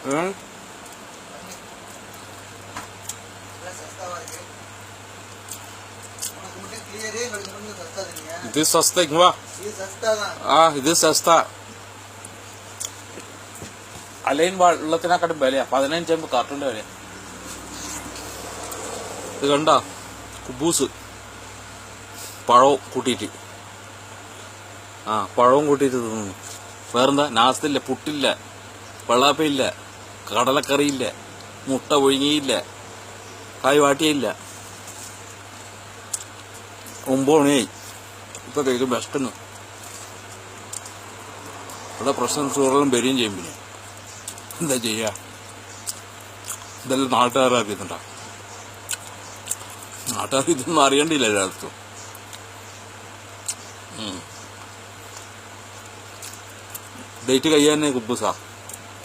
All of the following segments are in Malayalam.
ഇത് സസ്ത ഇങ്ങ ഇത് സസ്ത അലൈൻ വെള്ളത്തിനെക്കാട്ടും വിലയാ 15 കാർട്ടൂണിന്റെ വില. ഇത് കണ്ട കുബൂസ് പഴവും കൂട്ടിയിട്ട് പഴവും കൂട്ടിയിട്ട് തിന്നു. വേറെന്താ നാസ്തില്ല, പുട്ടില്ല, വെള്ളാപ്പയില്ല, കടലക്കറിയില്ല, മുട്ട ഒഴുങ്ങിയില്ല, കായ് വാട്ടിയില്ല. 9 മണിയായി. ഇപ്പൊ കഴിക്കും ബെസ്റ്റുന്നു. ഇവിടെ പ്രശ്നം ചോറും വരികയും ചെയ്യും. പിന്നെ എന്താ ചെയ്യാ, ഇതെല്ലാം നാട്ടുകാരെ അറിയുന്നുണ്ടോ? നാട്ടുകാർ ഇതൊന്നും അറിയണ്ടില്ല എല്ലായിടത്തും. ഡേറ്റ് കഴിയാൻ കുബൂസാ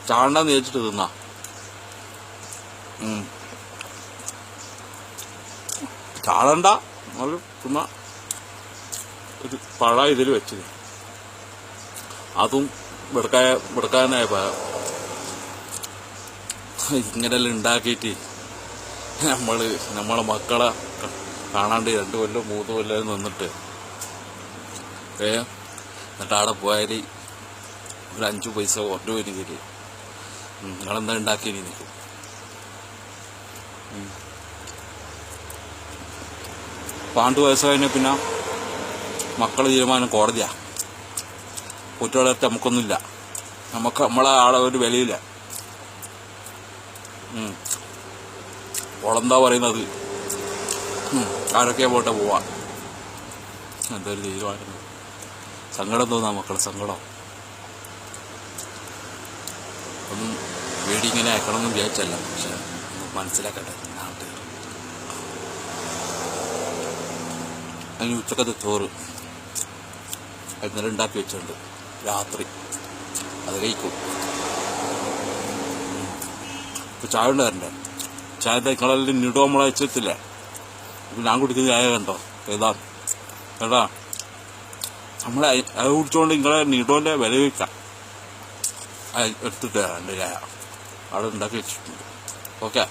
ചാണ്ടാന്ന് ചോദിച്ചിട്ട് തിന്നാ. ചാടണ്ട, നല്ല തിന്നാ. ഒരു പഴ ഇതിൽ വെച്ചത്, അതും വെടുക്കാനായ പഴം. ഇങ്ങനെല്ലാം ഉണ്ടാക്കിയിട്ട് നമ്മളെ മക്കളെ കാണാണ്ട് 2 കൊല്ലം 3 കൊല്ലം നിന്നിട്ട് എന്നിട്ട് അവിടെ പോയാൽ ഒരു 5 പൈസ കുറഞ്ഞു വരും തരും. നിങ്ങളെന്താ ഉണ്ടാക്കി നിൽക്കും. പാണ്ട് വയസ്സായതിനെ പിന്നെ മക്കളെ തീരുമാനം കോടതിയാ. കുട്ടികളെ നമുക്കൊന്നുമില്ല, നമ്മളെ ആളെ ഒരു വിലയില്ല. ഓളെന്താ പറയുന്നത്, ആരൊക്കെ പോട്ടെ പോവാ. എന്തൊരു തീരുമാനം. സങ്കടം തോന്നാ മക്കളെ, സങ്കടം. ഒന്നും വീടി ഇങ്ങനെ അയക്കണമെന്നും വിചാരിച്ചല്ല, പക്ഷെ മനസ്സിലാക്കട്ടെ നാട്ടുകാർ. അതിന് ഉച്ചക്കത്തെ ചോറ് ഇന്നലെ ഉണ്ടാക്കി വെച്ചിട്ടുണ്ട്, രാത്രി അത് കഴിക്കും. ഇപ്പൊ ചായ ഉണ്ടായിരുന്നേ, ചായ നിങ്ങളെല്ലാം നിടോ നമ്മളെ വെച്ചിട്ടില്ലേ. ഇപ്പം ഞാൻ കുടിക്കുന്ന ചായ കണ്ടോ, ഏതാ കേട്ടാ. നമ്മളെ അത് കുടിച്ചോണ്ട് നിങ്ങളെ നിടോന്റെ വില വയ്ക്കാം. എടുത്തിട്ട് എൻ്റെ ചായ അവിടെ ഉണ്ടാക്കി വെച്ചിട്ടുണ്ട്. ഓക്കെ,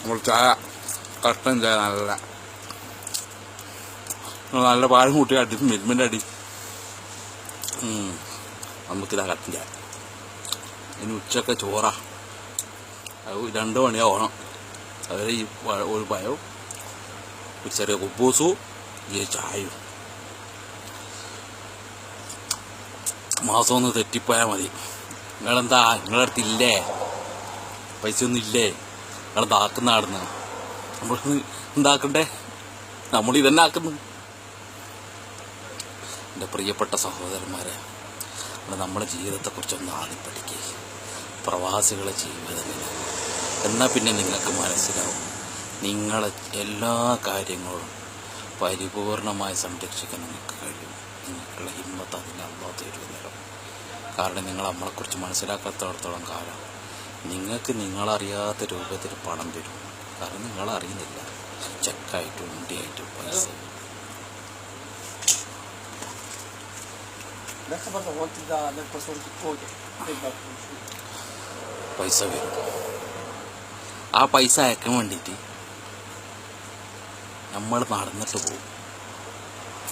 നമ്മൾ ചായ കട്ടൻ ചായ നല്ല പാലും കൂട്ടി അടി, മിൽമിൻ്റെ അടി. നമുക്കിതാ കട്ടൻ ചായ. ഇനി ഉച്ചക്ക് ചോറാ, അത് 2 മണിയാവണം. അതിൽ ഈ ഒരു പഴവും ഒരു ചെറിയ കുബൂസും ഈ ചായയും. മാസം ഒന്ന് തെറ്റിപ്പോയാൽ മതി. നിങ്ങളെന്താ, നിങ്ങളുടെ അടുത്തില്ലേ പൈസ ഒന്നും ഇല്ലേ? നിങ്ങളെന്താക്കുന്ന ആടുന്ന നമ്മൾ എന്താക്കണ്ടേ? നമ്മളിതന്നെ ആക്കുന്നു. എൻ്റെ പ്രിയപ്പെട്ട സഹോദരന്മാരെ, നമ്മുടെ ജീവിതത്തെക്കുറിച്ചൊന്ന് ആദ്യം പഠിക്കുക. പ്രവാസികളെ ജീവിതമില്ല എന്നാൽ പിന്നെ നിങ്ങൾക്ക് മനസ്സിലാവും നിങ്ങളെ എല്ലാ കാര്യങ്ങളും പരിപൂർണമായി സംരക്ഷിക്കാൻ നിങ്ങൾക്ക് കഴിയും. നിങ്ങൾക്കുള്ള ഹിമ്മത്ത് അതിന് അല്ലാഹു തരുന്നേരം. കാരണം നിങ്ങൾ നമ്മളെക്കുറിച്ച് മനസ്സിലാക്കാത്തടത്തോളം കാലം നിങ്ങൾക്ക് നിങ്ങളറിയാത്ത രൂപത്തിൽ പണം തരും. കാരണം നിങ്ങളറിയുന്നില്ല, ചെക്കായിട്ടും ഉണ്ടിയായിട്ടും പൈസ വരും. ആ പൈസ അയക്കാൻ വേണ്ടിയിട്ട് നമ്മൾ നടന്നിട്ട് പോകും.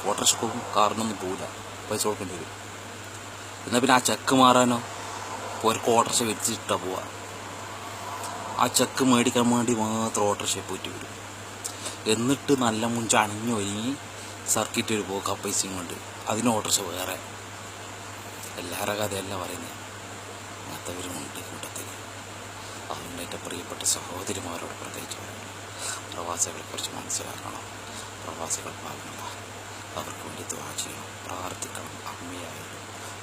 ഓട്ടോറിക്ഷക്കും കാറിനൊന്നും പോകില്ല, പൈസ കൊടുക്കേണ്ടി വരും. എന്നാൽ പിന്നെ ആ ചെക്ക് മാറാനോ ഒരു ഓട്ടോറിക്ഷ വെച്ചിട്ടാണ് പോവുക. ആ ചെക്ക് മേടിക്കാൻ വേണ്ടി മാത്രം ഓട്ടോറിക്ഷയിൽ പോയിട്ട് വരും. എന്നിട്ട് നല്ല മുഞ്ച് അണിഞ്ഞു ഒരുങ്ങി സർക്കിറ്റ് ഒരു പോക്ക് ആ പൈസയും കൊണ്ട് അതിന് ഓട്ടോറിക്ഷ വേറെ. എല്ലാവരുടെ കഥയല്ല പറയുന്നത്, അങ്ങനത്തവരുമുണ്ട് കൂട്ടത്തിൽ. അതുകൊണ്ട് എൻ്റെ പ്രിയപ്പെട്ട സഹോദരിമാരോട് പ്രത്യേകിച്ച് പറയുന്നു, പ്രവാസികളെക്കുറിച്ച് മനസ്സിലാക്കണം. പ്രവാസികൾ പാകുന്നില്ല, അവർക്ക് വേണ്ടി ദുആ ചെയ്യണം, പ്രാർത്ഥിക്കണം. അമ്മയായാലും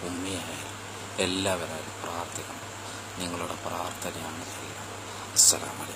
ഉമ്മയായാലും എല്ലാവരായാലും പ്രാർത്ഥിക്കണം. നിങ്ങളുടെ പ്രാർത്ഥനയാണ് എല്ലാം. അസ്സലാമു അലൈക്കും.